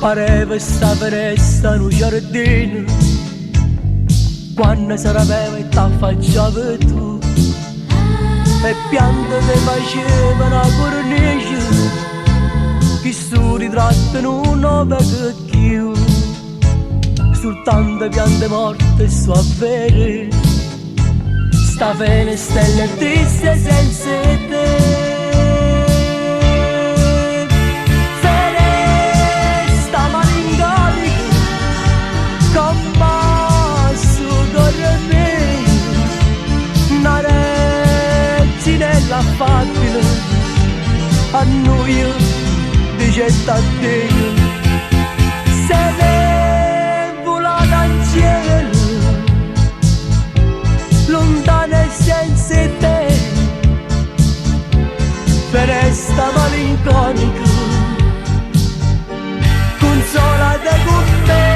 Pareva sta foresta in un giardino, quando si rapeva e t'affacciava tu, e piante ti facevano la cornice, che su ritrattano un che più, soltanto piante morte so avere, sta fene stelle triste senza te. Affabile a noi dice a te se ne volata in cielo lontana e senza te per resta malinconica consolata con me.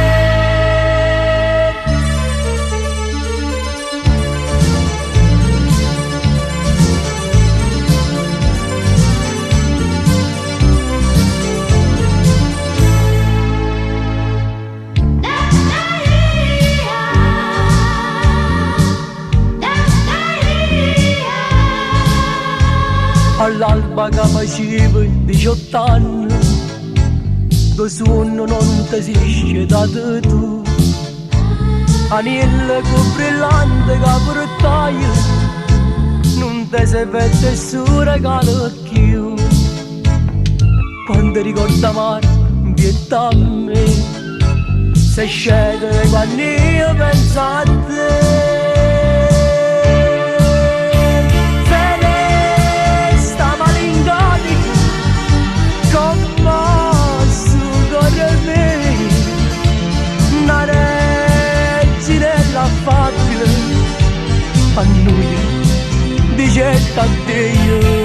All'alba che faceva 18 anni, do sonno non ti si scedata tu, anello con brillante che portai, non ti sei fatto nessun regalo più. Quando ricorda mare, vieta a me, se scende quando io penso a te. A noi dice a te